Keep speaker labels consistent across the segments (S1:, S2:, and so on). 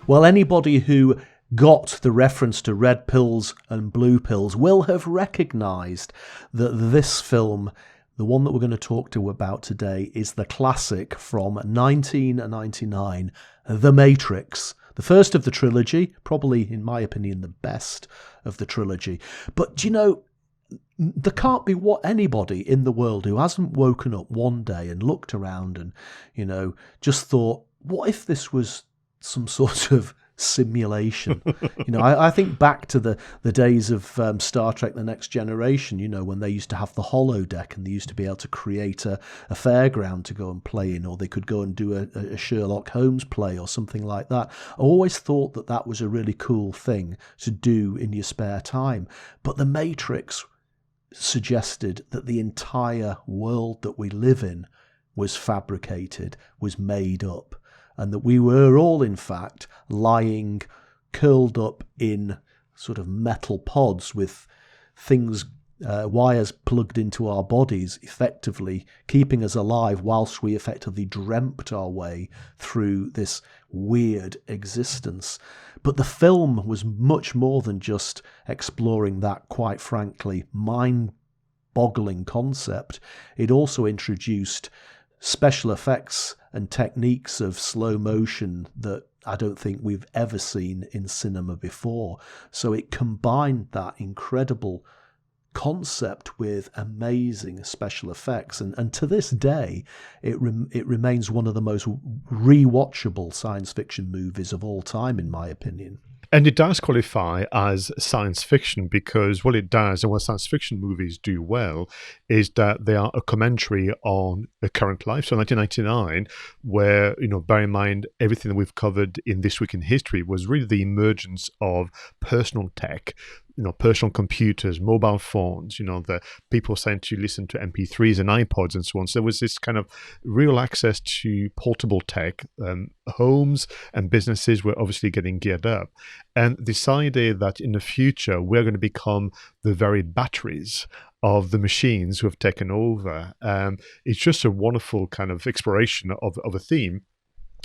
S1: Well, anybody who got the reference to red pills and blue pills will have recognised that this film, the one that we're going to talk to about today, is the classic from 1999, The Matrix. The first of the trilogy, probably, in my opinion, the best of the trilogy. But, you know, there can't be anybody in the world who hasn't woken up one day and looked around and, you know, just thought, what if this was some sort of simulation? You know, I think back to the days of Star Trek The Next Generation, you know, when they used to have the holodeck and they used to be able to create a fairground to go and play in, or they could go and do a Sherlock Holmes play or something like that. I always thought that was a really cool thing to do in your spare time. But The Matrix suggested that the entire world that we live in was fabricated, was made up, and that we were all, in fact, lying curled up in sort of metal pods with things, wires plugged into our bodies, effectively keeping us alive whilst we effectively dreamt our way through this weird existence. But the film was much more than just exploring that, quite frankly, mind-boggling concept. It also introduced special effects and techniques of slow motion that I don't think we've ever seen in cinema before. So it combined that incredible concept with amazing special effects, and to this day it remains one of the most rewatchable science fiction movies of all time, in my opinion.
S2: And it does qualify as science fiction because what it does, and what science fiction movies do well, is that they are a commentary on a current life. So 1999, where, you know, bear in mind, everything that we've covered in This Week in History was really the emergence of personal tech, you know, personal computers, mobile phones, you know, the people starting to listen to MP3s and iPods and so on. So there was this kind of real access to portable tech. Homes and businesses were obviously getting geared up, and decided that in the future we're going to become the very batteries of the machines who have taken over. It's just a wonderful kind of exploration of a theme.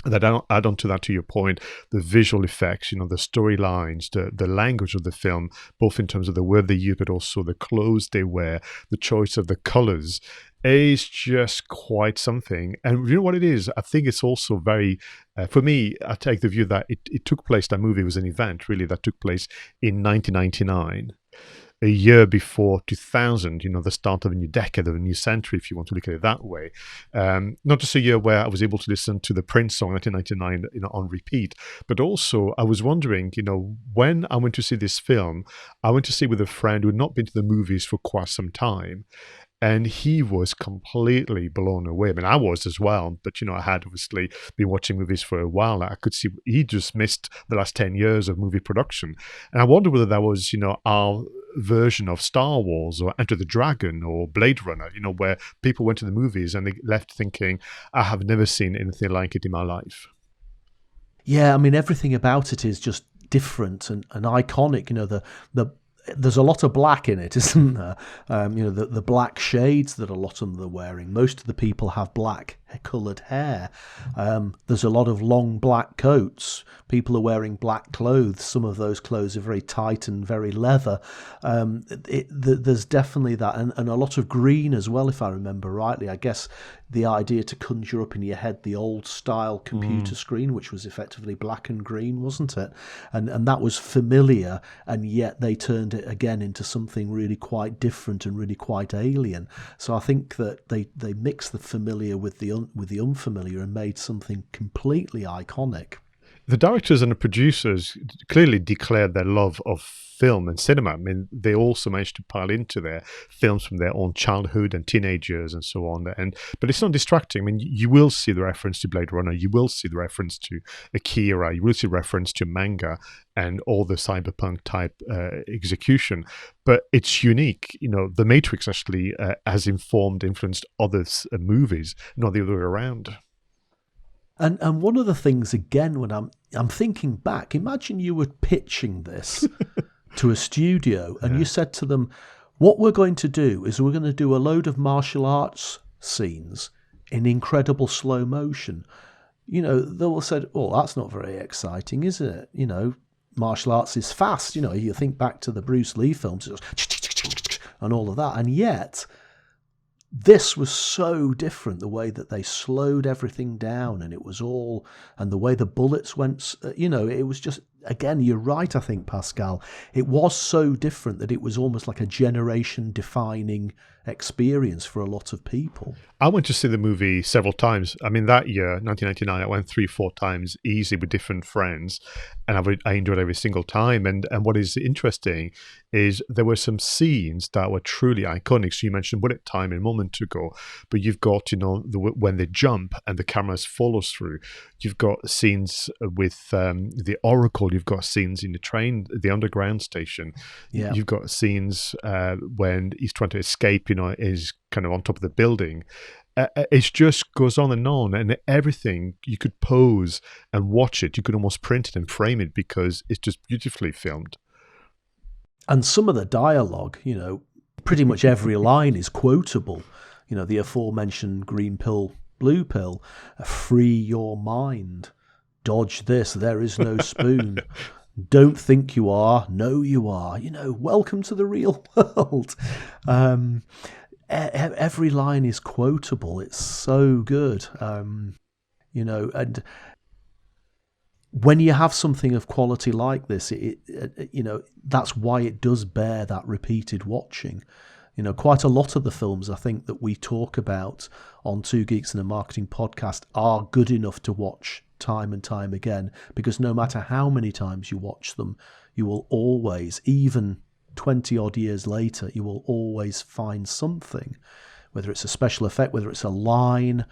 S2: That add on to that, to your point, the visual effects, you know, the storylines, the language of the film, both in terms of the word they use, but also the clothes they wear, the choice of the colors, is just quite something. And you know what it is? I think it's also very, for me, I take the view that it took place, that movie was an event, really, that took place in 1999. A year before 2000, you know, the start of a new decade, of a new century, if you want to look at it that way. Not just a year where I was able to listen to the Prince song 1999, you know, on repeat, but also I was wondering, you know, when I went to see this film, I went to see with a friend who had not been to the movies for quite some time. And he was completely blown away. I mean, I was as well, but, you know, I had obviously been watching movies for a while. I could see he just missed the last 10 years of movie production. And I wonder whether that was, you know, our version of Star Wars or Enter the Dragon or Blade Runner, you know, where people went to the movies and they left thinking, I have never seen anything like it in my life.
S1: Yeah, I mean, everything about it is just different and iconic. You know, there's a lot of black in it, isn't there? You know, the black shades that a lot of them are wearing. Most of the people have black coloured hair. There's a lot of long black coats. People are wearing black clothes. Some of those clothes are very tight and very leather. There's definitely that. And a lot of green as well, if I remember rightly. I guess the idea to conjure up in your head the old style computer screen, which was effectively black and green, wasn't it? And that was familiar, and yet they turned it again into something really quite different and really quite alien. So I think that they mixed the familiar with the unfamiliar and made something completely iconic.
S2: The directors and the producers clearly declared their love of film and cinema. I mean, they also managed to pile into their films from their own childhood and teenage years and so on. But it's not distracting. I mean, you will see the reference to Blade Runner. You will see the reference to Akira. You will see reference to manga and all the cyberpunk type execution. But it's unique. You know, The Matrix actually has influenced other movies, not the other way around.
S1: And one of the things, again, when I'm thinking back, imagine you were pitching this to a studio and you said to them, what we're going to do is we're going to do a load of martial arts scenes in incredible slow motion. they will say, "Oh, that's not very exciting, is it?" Martial arts is fast. You think back to the Bruce Lee films and all of that, and yet this was so different. The way that they slowed everything down, and and the way the bullets went. It was just, again, you're right. I think, Pascal, it was so different that it was almost like a generation-defining experience for a lot of people.
S2: I went to see the movie several times. I mean, that year, 1999, I went 3-4 times easy with different friends, and I enjoyed every single time. And what is interesting is there were some scenes that were truly iconic. So you mentioned bullet time a moment ago, but you've got, when they jump and the cameras follows through. You've got scenes with the Oracle. You've got scenes in the train, the underground station.
S1: Yeah.
S2: You've got scenes when he's trying to escape, is kind of on top of the building. It just goes on, and everything you could pose and watch it. You could almost print it and frame it because it's just beautifully filmed.
S1: And some of the dialogue, pretty much every line is quotable. The aforementioned green pill, blue pill, free your mind, dodge this, there is no spoon. Don't think you are, know you are. Welcome to the real world. Every line is quotable. It's so good. And when you have something of quality like this, that's why it does bear that repeated watching. Quite a lot of the films I think that we talk about on Two Geeks and a Marketing podcast are good enough to watch time and time again, because no matter how many times you watch them, you will always, even 20 odd years later, you will always find something, whether it's a special effect, whether it's a line,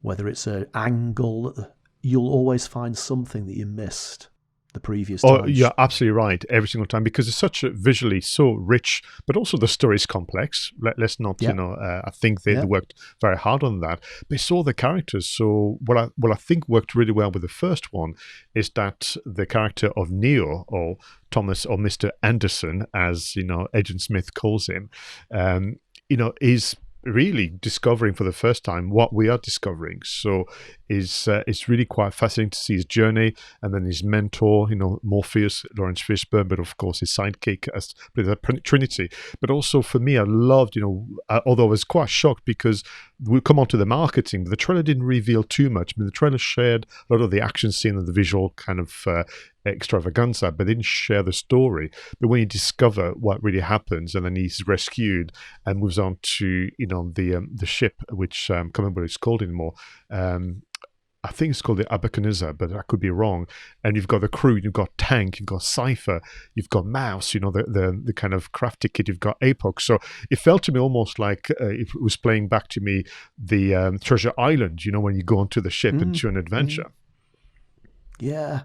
S1: whether it's an angle, you'll always find something that you missed the previous time.
S2: Oh, you're absolutely right every single time, because it's such a visually so rich, but also the story is complex. Let's not, I think they worked very hard on that. They saw the characters. So what I think worked really well with the first one is that the character of Neo, or Thomas, or Mr. Anderson, as Agent Smith calls him, is really discovering for the first time what we are discovering. So it's really quite fascinating to see his journey, and then his mentor, Morpheus, Lawrence Fishburne, but of course his sidekick as the Trinity. But also for me, I loved, although I was quite shocked because we'll come on to the marketing, but the trailer didn't reveal too much. I mean, the trailer shared a lot of the action scene and the visual kind of extravaganza, but they didn't share the story. But when you discover what really happens, and then he's rescued and moves on to the ship, which I can't remember what it's called anymore. I think it's called the Abacanusa, but I could be wrong. And you've got the crew, you've got Tank, you've got Cypher, you've got Mouse, the kind of crafty kid, you've got Apox. So it felt to me almost like it was playing back to me the Treasure Island, when you go onto the ship into an adventure.
S1: Yeah.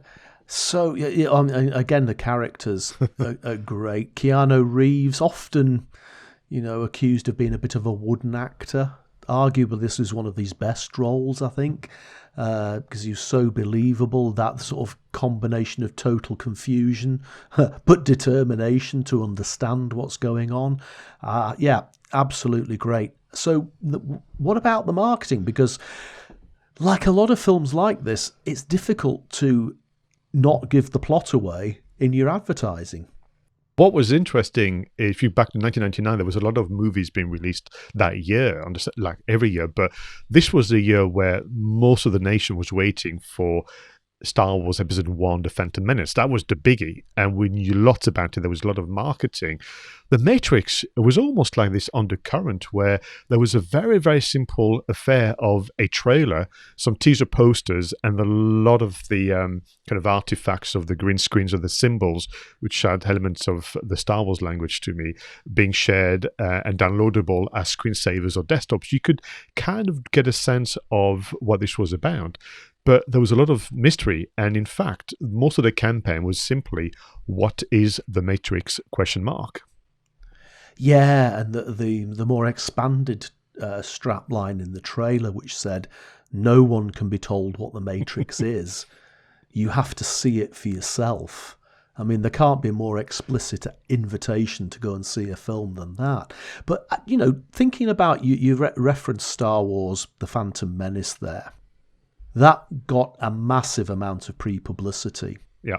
S1: So, again, the characters are great. Keanu Reeves, often, accused of being a bit of a wooden actor. Arguably, this is one of his best roles, I think, because he's so believable, that sort of combination of total confusion, but determination to understand what's going on. Absolutely great. So what about the marketing? Because like a lot of films like this, it's difficult to not give the plot away in your advertising.
S2: What was interesting, if you back to 1999, there was a lot of movies being released that year, like every year, but this was the year where most of the nation was waiting for Star Wars Episode 1, The Phantom Menace. That was the biggie, and we knew lots about it. There was a lot of marketing. The Matrix was almost like this undercurrent where there was a very, very simple affair of a trailer, some teaser posters, and a lot of the kind of artifacts of the green screens of the symbols, which had elements of the Star Wars language to me, being shared and downloadable as screensavers or desktops. You could kind of get a sense of what this was about. But there was a lot of mystery, and in fact, most of the campaign was simply, "What is the Matrix?" ?
S1: Yeah, and the more expanded strap line in the trailer, which said, "No one can be told what the Matrix is. You have to see it for yourself." I mean, there can't be a more explicit invitation to go and see a film than that. But, thinking about, you referenced Star Wars, The Phantom Menace there. that got a massive amount of pre-publicity.
S2: Yeah.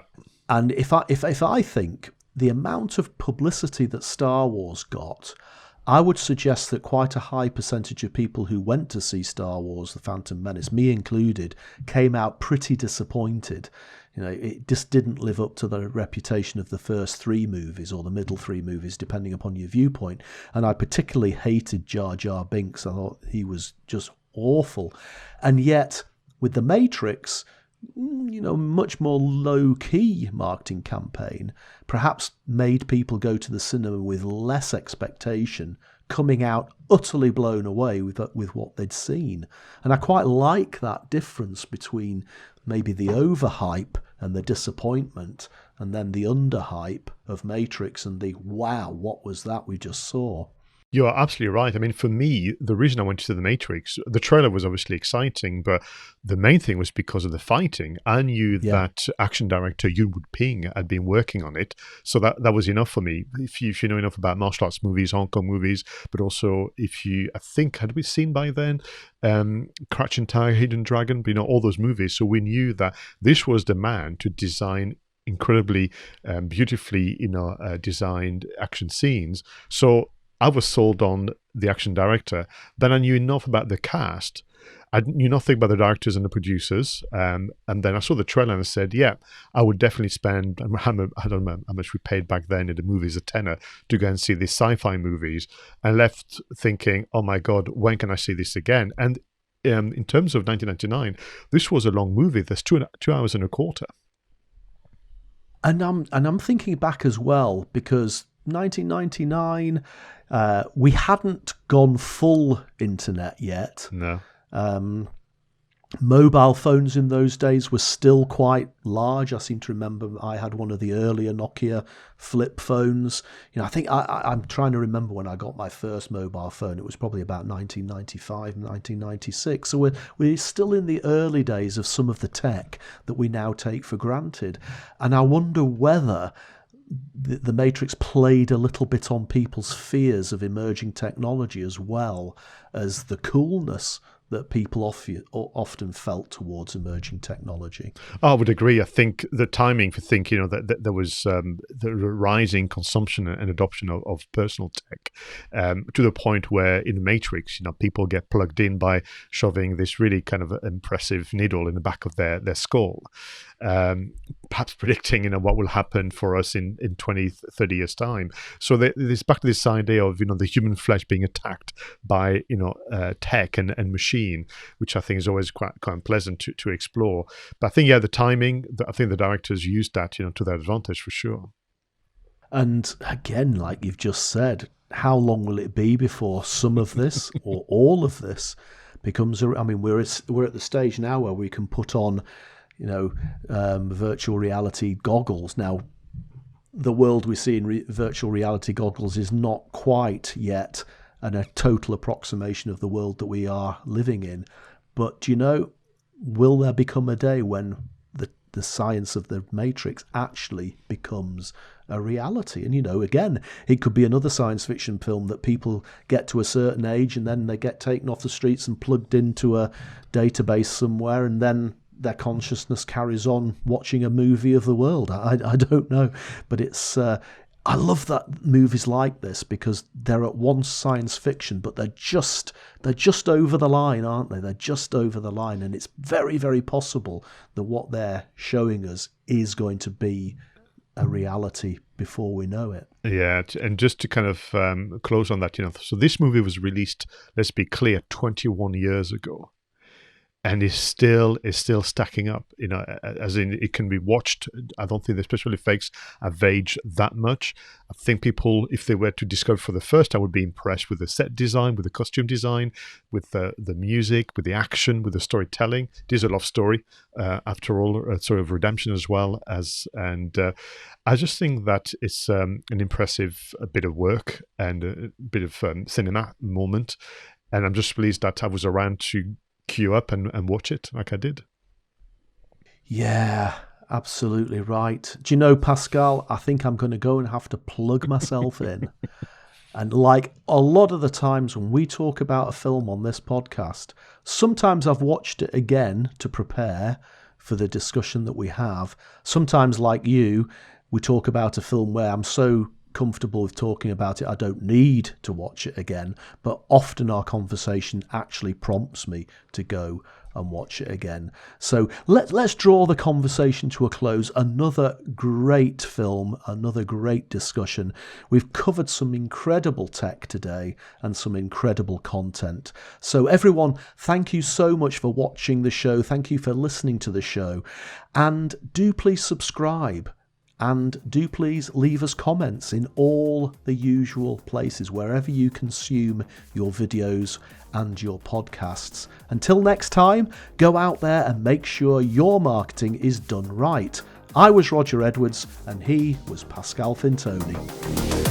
S1: And if I think the amount of publicity that Star Wars got, I would suggest that quite a high percentage of people who went to see Star Wars: The Phantom Menace, me included, came out pretty disappointed. It just didn't live up to the reputation of the first three movies, or the middle three movies, depending upon your viewpoint. And I particularly hated Jar Jar Binks. I thought he was just awful. And yet, with The Matrix, much more low-key marketing campaign, perhaps made people go to the cinema with less expectation, coming out utterly blown away with what they'd seen. And I quite like that difference between maybe the overhype and the disappointment, and then the underhype of Matrix and the, wow, what was that we just saw?
S2: You are absolutely right. I mean, for me, the reason I went to The Matrix, the trailer was obviously exciting, but the main thing was because of the fighting. I knew that action director Yu Ping had been working on it, so that was enough for me. If you know enough about martial arts movies, Hong Kong movies, but also I think, had we seen by then Crouching Tiger, Hidden Dragon, all those movies, so we knew that this was the man to design incredibly beautifully designed action scenes. So I was sold on the action director. Then I knew enough about the cast. I knew nothing about the directors and the producers. And then I saw the trailer and I said, yeah, I would definitely spend, I don't know how much we paid back then in the movies, a tenner, to go and see these sci-fi movies. And left thinking, oh my God, when can I see this again? And in terms of 1999, this was a long movie. There's 2 hours and a quarter.
S1: And I'm thinking back as well, because 1999, we hadn't gone full internet yet.
S2: No.
S1: Mobile phones in those days were still quite large. I seem to remember I had one of the earlier Nokia flip phones. I think I'm trying to remember when I got my first mobile phone. It was probably about 1995, 1996. So we're still in the early days of some of the tech that we now take for granted. And I wonder whether the Matrix played a little bit on people's fears of emerging technology, as well as the coolness that people often felt towards emerging technology.
S2: I would agree. I think the timing for thinking, that there was the rising consumption and adoption of personal tech, to the point where in the Matrix, people get plugged in by shoving this really kind of impressive needle in the back of their skull, perhaps predicting, what will happen for us in 20, 30 years' time. So there's back to this idea of, the human flesh being attacked by, tech and machine, which I think is always quite pleasant to explore. But I think, the timing, I think the directors used that, to their advantage for sure.
S1: And again, like you've just said, how long will it be before some of this or all of this becomes, we're at the stage now where we can put on, virtual reality goggles. Now, the world we see in virtual reality goggles is not quite yet a total approximation of the world that we are living in. But, will there become a day when the science of the Matrix actually becomes a reality? And, again, it could be another science fiction film that people get to a certain age and then they get taken off the streets and plugged into a database somewhere, and then their consciousness carries on watching a movie of the world. I don't know. But it's... I love that movies like this, because they're at once science fiction, but they're just over the line, aren't they? They're just over the line, and it's very, very possible that what they're showing us is going to be a reality before we know it.
S2: Yeah, and just to kind of close on that, so this movie was released, let's be clear, 21 years ago. And is still stacking up, as in it can be watched. I don't think the special effects have aged that much. I think people, if they were to discover for the first time, would be impressed with the set design, with the costume design, with the music, with the action, with the storytelling. It is a love story, after all, a sort of redemption as well as. And I just think that it's an impressive bit of work and a bit of cinema moment. And I'm just pleased that I was around to queue up and watch it like I did.
S1: Yeah, absolutely right. Do you know, Pascal, I think I'm going to go and have to plug myself in And like a lot of the times when we talk about a film on this podcast, sometimes I've watched it again to prepare for the discussion that we have. Sometimes, like you, we talk about a film where I'm so comfortable with talking about it I don't need to watch it again, but often our conversation actually prompts me to go and watch it again. So let's draw the conversation to a close. Another great film, another great discussion. We've covered some incredible tech today and some incredible content. So everyone, thank you so much for watching the show. Thank you for listening to the show. And do please subscribe. And do please leave us comments in all the usual places, wherever you consume your videos and your podcasts. Until next time, go out there and make sure your marketing is done right. I was Roger Edwards and he was Pascal Fintoni.